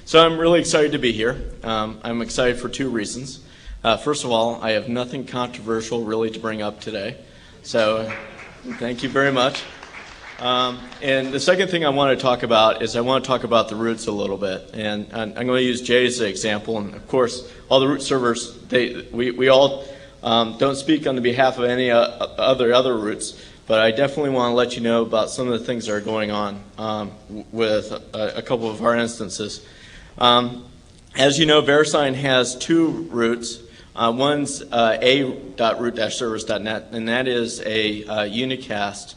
So I'm really excited to be here. I'm excited for two reasons. First of all, I have nothing controversial really to bring up today. So thank you very much. And the second thing I want to talk about is I want to talk about the roots a little bit. And I'm going to use Jay as an example. And of course, all the root servers, we all don't speak on the behalf of any other roots. But I definitely want to let you know about some of the things that are going on with a couple of our instances. As you know, Verisign has two roots. One's a.root-servers.net, and that is a unicast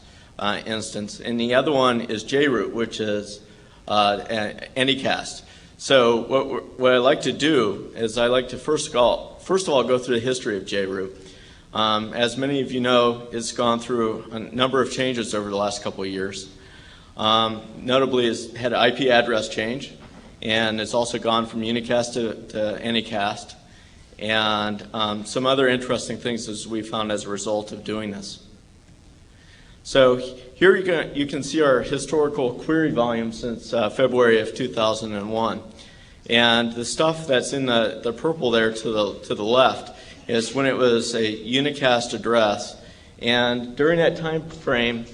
instance, and the other one is JRoot, which is anycast. So what I like to do is I like to first of all go through the history of JRoot. As many of you know, it's gone through a number of changes over the last couple of years. Notably, it's had an IP address change, and it's also gone from unicast to anycast, and some other interesting things as we found as a result of doing this. So here you can see our historical query volume since February of 2001, and the stuff that's in the purple there to the left is when it was a unicast address, and during that time frame,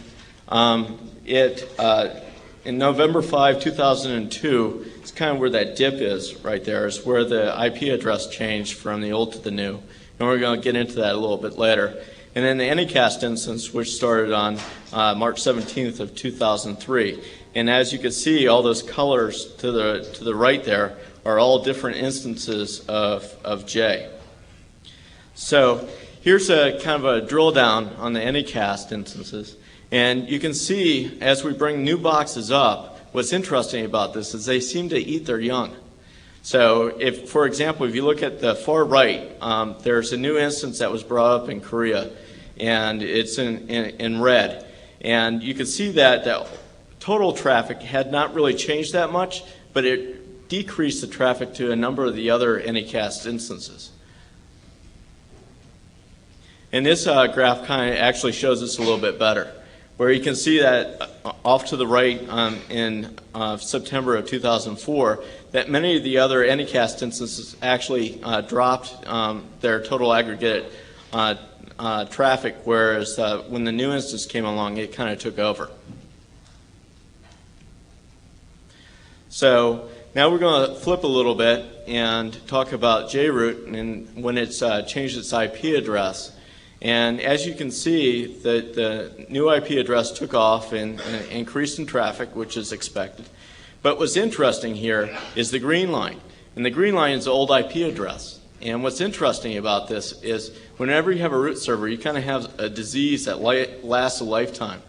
in November 5, 2002, it's kind of where that dip is right there, is where the IP address changed from the old to the new. And we're going to get into that a little bit later. And then the anycast instance, which started on March 17th of 2003. And as you can see, all those colors to the right there are all different instances of J. So here's a kind of a drill down on the anycast instances. And you can see, as we bring new boxes up, what's interesting about this is they seem to eat their young. So if, for example, if you look at the far right, there's a new instance that was brought up in Korea, and it's in red. And you can see that the total traffic had not really changed that much, but it decreased the traffic to a number of the other anycast instances. And this graph kind of actually shows this a little bit better, where you can see that off to the right in September of 2004, that many of the other anycast instances actually dropped their total aggregate traffic, whereas when the new instance came along, it kind of took over. So now we're going to flip a little bit and talk about JRoot and when it's changed its IP address. And as you can see, the new IP address took off and increased in traffic, which is expected. But what's interesting here is the green line. And the green line is the old IP address. And what's interesting about this is whenever you have a root server, you kind of have a disease that lasts a lifetime.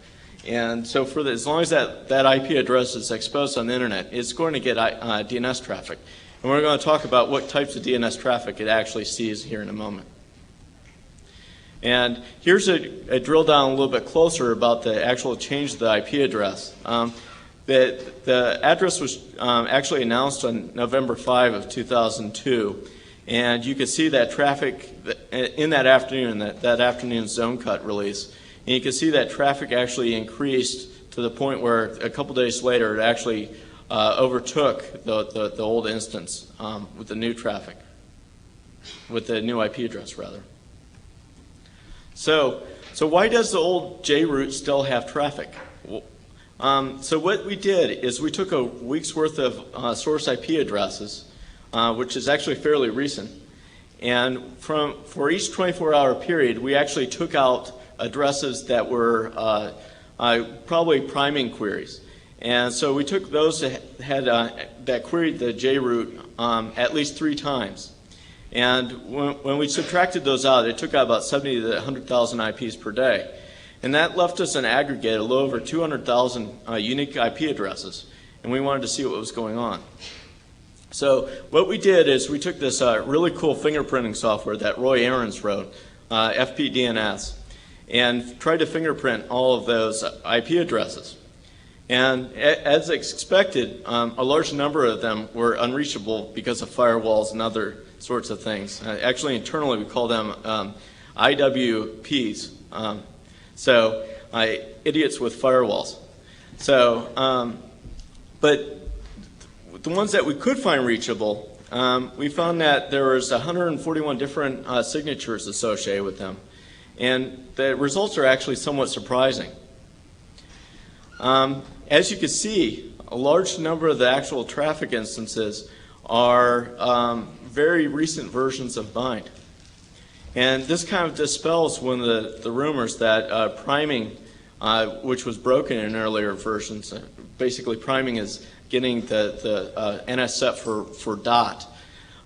And so for as long as that IP address is exposed on the internet, it's going to get DNS traffic. And we're going to talk about what types of DNS traffic it actually sees here in a moment. And here's a drill down a little bit closer about the actual change of the IP address. The address was actually announced on November 5 of 2002, and you can see that traffic in that afternoon, that afternoon zone cut release, and you can see that traffic actually increased to the point where a couple days later it actually overtook the old instance with the new traffic, with the new IP address rather. So why does the old JRoot still have traffic? So what we did is we took a week's worth of source IP addresses, which is actually fairly recent, and for each 24-hour period, we actually took out addresses that were probably priming queries. And so we took those that queried the JRoot at least 3 times. And when we subtracted those out, it took out about 70 to 100,000 IPs per day. And that left us an aggregate of a little over 200,000 unique IP addresses. And we wanted to see what was going on. So what we did is we took this really cool fingerprinting software that Roy Ahrens wrote, FPDNS, and tried to fingerprint all of those IP addresses. And as expected, a large number of them were unreachable because of firewalls and other sorts of things. Actually, internally, we call them IWPs, so idiots with firewalls. So, but the ones that we could find reachable, we found that there was 141 different signatures associated with them. And the results are actually somewhat surprising. As you can see, a large number of the actual traffic instances are very recent versions of bind. And this kind of dispels one of the rumors that priming, which was broken in earlier versions, basically priming is getting the NS set for dot.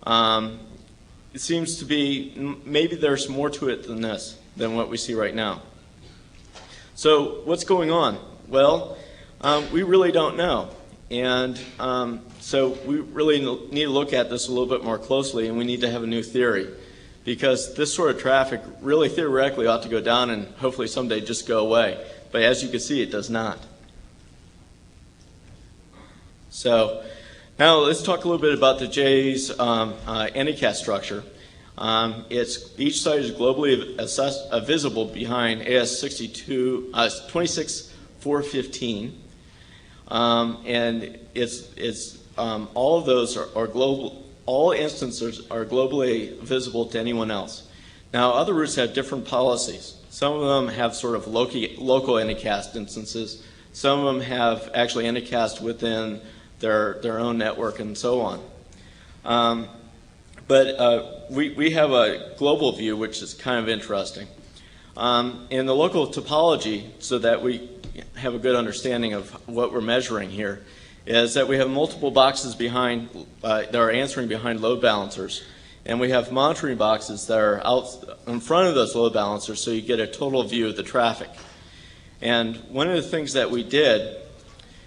It seems to be, maybe there's more to it than this, than what we see right now. So what's going on? Well, we really don't know. And so we really need to look at this a little bit more closely, and we need to have a new theory. Because this sort of traffic really theoretically ought to go down and hopefully someday just go away. But as you can see, it does not. So now let's talk a little bit about the J's anycast structure. Each site is globally visible behind AS 26415. And all of those are global. All instances are globally visible to anyone else. Now, other routes have different policies. Some of them have sort of local anycast instances. Some of them have actually anycast within their own network and so on. But we have a global view, which is kind of interesting. In the local topology, so that we have a good understanding of what we're measuring here, is that we have multiple boxes behind that are answering behind load balancers, and we have monitoring boxes that are out in front of those load balancers, so you get a total view of the traffic. And one of the things that we did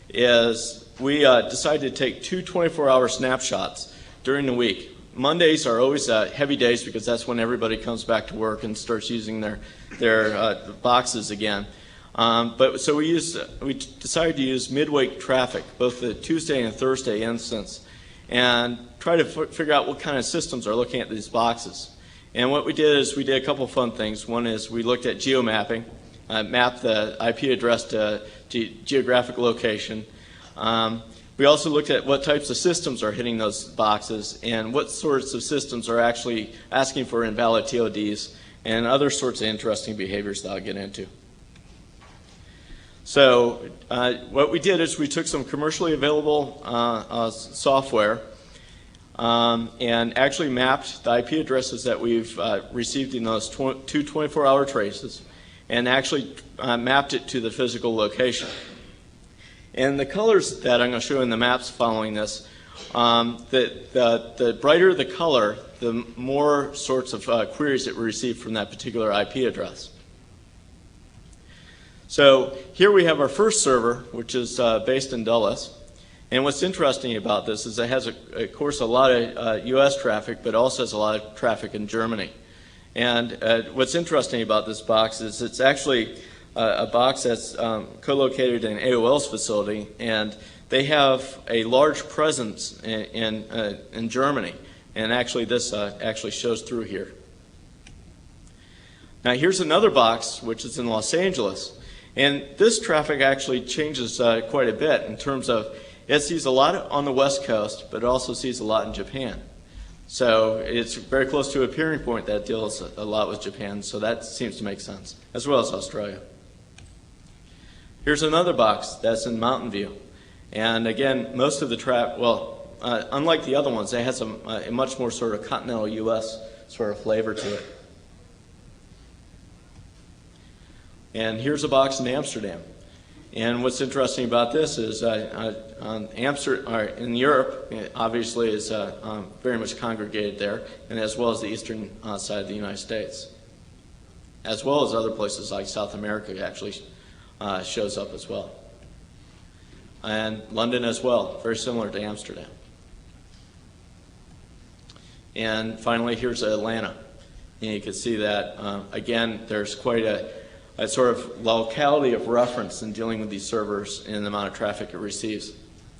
is we decided to take two 24-hour snapshots during the week. Mondays are always heavy days because that's when everybody comes back to work and starts using their boxes again. So we decided to use midweek traffic, both the Tuesday and Thursday instance, and try to figure out what kind of systems are looking at these boxes. And what we did is we did a couple fun things. One is we looked at geomapping, mapped the IP address to geographic location. We also looked at what types of systems are hitting those boxes and what sorts of systems are actually asking for invalid TODs and other sorts of interesting behaviors that I'll get into. So what we did is we took some commercially available software and actually mapped the IP addresses that we've received in those two 24-hour traces and actually mapped it to the physical location. And the colors that I'm going to show in the maps following this, the brighter the color, the more sorts of queries that we receive from that particular IP address. So here we have our first server, which is based in Dulles. And what's interesting about this is it has, of course, a lot of US traffic, but also has a lot of traffic in Germany. And what's interesting about this box is it's actually a box that's co-located in AOL's facility, and they have a large presence in Germany. And actually this actually shows through here. Now here's another box, which is in Los Angeles. And this traffic actually changes quite a bit in terms of it sees a lot on the West Coast, but it also sees a lot in Japan. So it's very close to a peering point that deals a lot with Japan, so that seems to make sense, as well as Australia. Here's another box that's in Mountain View. And again, most of the traffic, well, unlike the other ones, it has a much more sort of continental US sort of flavor to it. And here's a box in Amsterdam. And what's interesting about this is in Europe, obviously, is very much congregated there, and as well as the eastern side of the United States, as well as other places like South America actually shows up as well. And London as well, very similar to Amsterdam. And finally, here's Atlanta. And you can see that, again, there's quite a sort of locality of reference in dealing with these servers and the amount of traffic it receives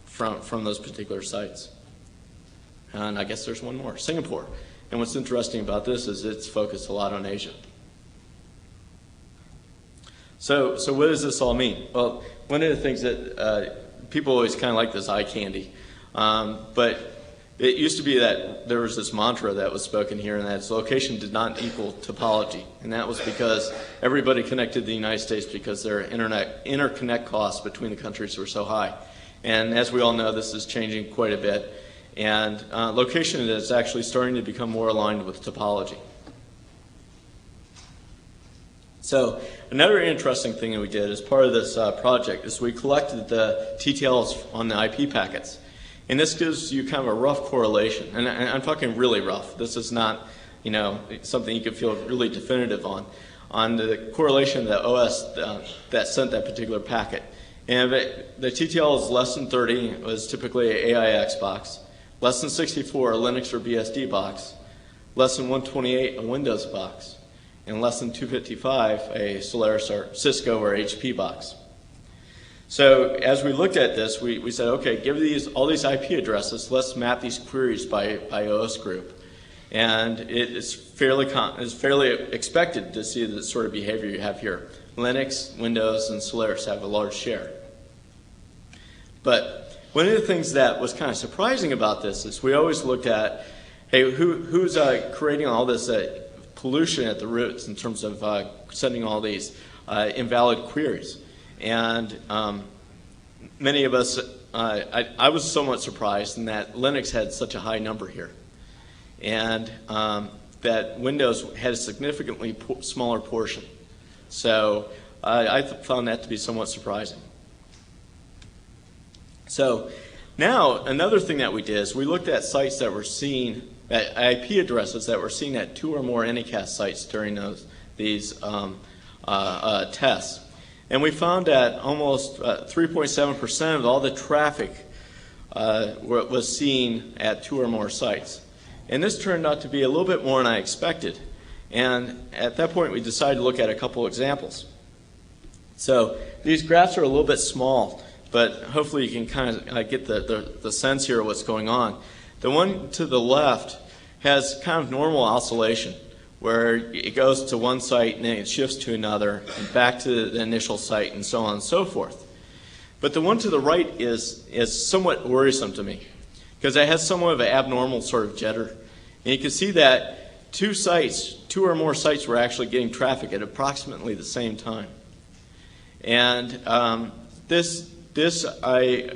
from those particular sites. And I guess there's one more, Singapore. And what's interesting about this is it's focused a lot on Asia. So what does this all mean? Well, one of the things that people always kind of like this eye candy. But it used to be that there was this mantra that was spoken here, and that location did not equal topology. And that was because everybody connected to the United States because their interconnect costs between the countries were so high. And as we all know, this is changing quite a bit. And location is actually starting to become more aligned with topology. So another interesting thing that we did as part of this project is we collected the TTLs on the IP packets. And this gives you kind of a rough correlation. And I'm talking really rough. This is not, something you can feel really definitive on the correlation of the OS that sent that particular packet. And if the TTL is less than 30, it was typically an AIX box. Less than 64, a Linux or BSD box. Less than 128, a Windows box. And less than 255, a Solaris or Cisco or HP box. So as we looked at this, we said, okay, give all these IP addresses, let's map these queries by OS group. And it is fairly expected to see the sort of behavior you have here. Linux, Windows, and Solaris have a large share. But one of the things that was kind of surprising about this is we always looked at, hey, who's creating all this pollution at the roots in terms of sending all these invalid queries. And many of us, I was somewhat surprised in that Linux had such a high number here. And that Windows had a significantly smaller portion. So I found that to be somewhat surprising. So now another thing that we did is we looked at sites that were seen, at IP addresses that were seen at 2 or more anycast sites during these tests. And we found that almost 3.7% of all the traffic was seen at 2 or more sites. And this turned out to be a little bit more than I expected. And at that point, we decided to look at a couple examples. So these graphs are a little bit small, but hopefully you can kind of get the sense here of what's going on. The one to the left has kind of normal oscillation, where it goes to one site and then it shifts to another, and back to the initial site, and so on and so forth. But the one to the right is somewhat worrisome to me, because it has somewhat of an abnormal sort of jitter. And you can see that 2 or more sites were actually getting traffic at approximately the same time. And this I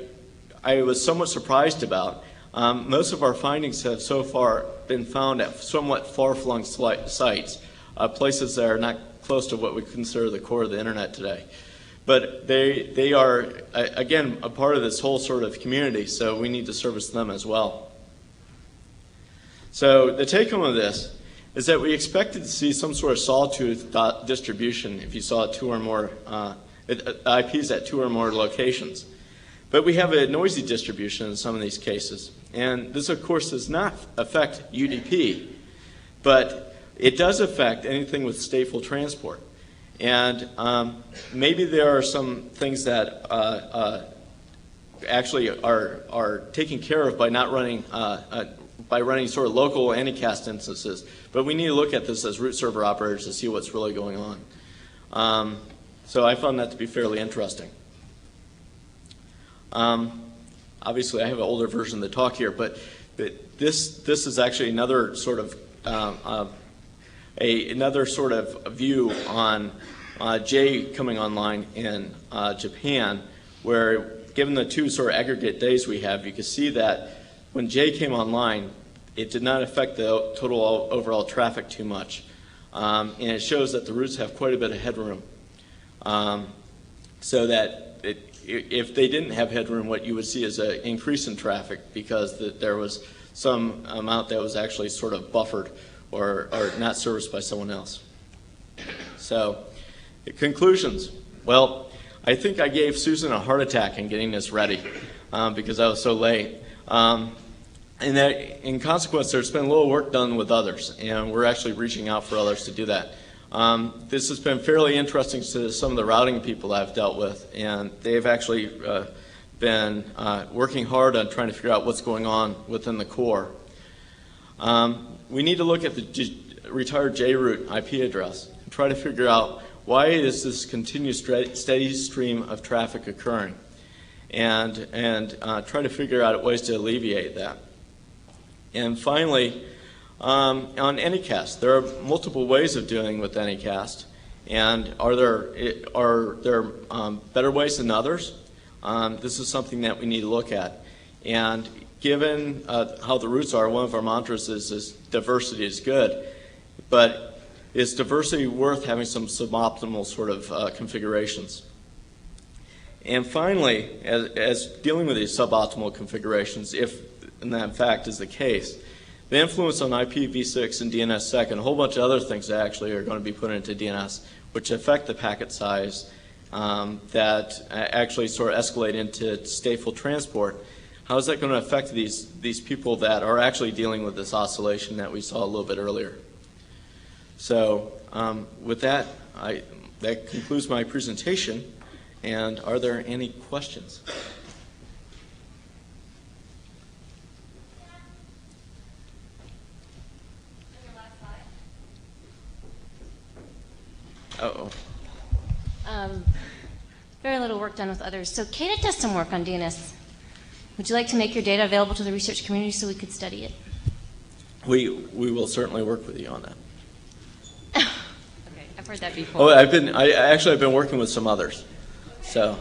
was somewhat surprised about. Most of our findings have so far been found at somewhat far-flung sites, places that are not close to what we consider the core of the internet today. But they are, again, a part of this whole sort of community, so we need to service them as well. So the take-home of this is that we expected to see some sort of sawtooth distribution if you saw 2 or more IPs at 2 or more locations. But we have a noisy distribution in some of these cases. And this, of course, does not affect UDP, but it does affect anything with stateful transport. And maybe there are some things that actually are taken care of by not running, by running sort of local anycast instances. But we need to look at this as root server operators to see what's really going on. So I found that to be fairly interesting. Obviously, I have an older version of the talk here, but this is actually another sort of view on J coming online in Japan, where given the 2 sort of aggregate days we have, you can see that when J came online, it did not affect the total overall traffic too much, and it shows that the routes have quite a bit of headroom, so that if they didn't have headroom, what you would see is an increase in traffic because there was some amount that was actually sort of buffered or not serviced by someone else. So, conclusions. Well, I think I gave Susan a heart attack in getting this ready because I was so late. And that, in consequence, there's been a little work done with others, and we're actually reaching out for others to do that. This has been fairly interesting to some of the routing people I've dealt with, and they've actually been working hard on trying to figure out what's going on within the core. We need to look at the retired JRoot IP address and try to figure out why is this continuous steady stream of traffic occurring. and try to figure out ways to alleviate that. And finally, on anycast, there are multiple ways of dealing with anycast. And are there better ways than others? This is something that we need to look at. And given how the roots are, one of our mantras is diversity is good. But is diversity worth having some suboptimal sort of configurations? And finally, as dealing with these suboptimal configurations, if and that in fact is the case, the influence on IPv6 and DNSSEC and a whole bunch of other things that actually are going to be put into DNS, which affect the packet size, that actually sort of escalate into stateful transport, how is that going to affect these people that are actually dealing with this oscillation that we saw a little bit earlier? So with that, that concludes my presentation. And are there any questions? Uh-oh. Very little work done with others. So Kata does some work on DNS. Would you like to make your data available to the research community so we could study it? We will certainly work with you on that. Okay, I've heard that before. Oh, I've been working with some others. So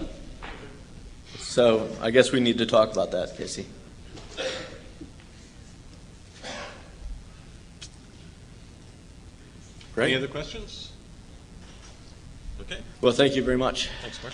I guess we need to talk about that, Casey. Great. Any other questions? Okay. Well, thank you very much. Thanks, Mark.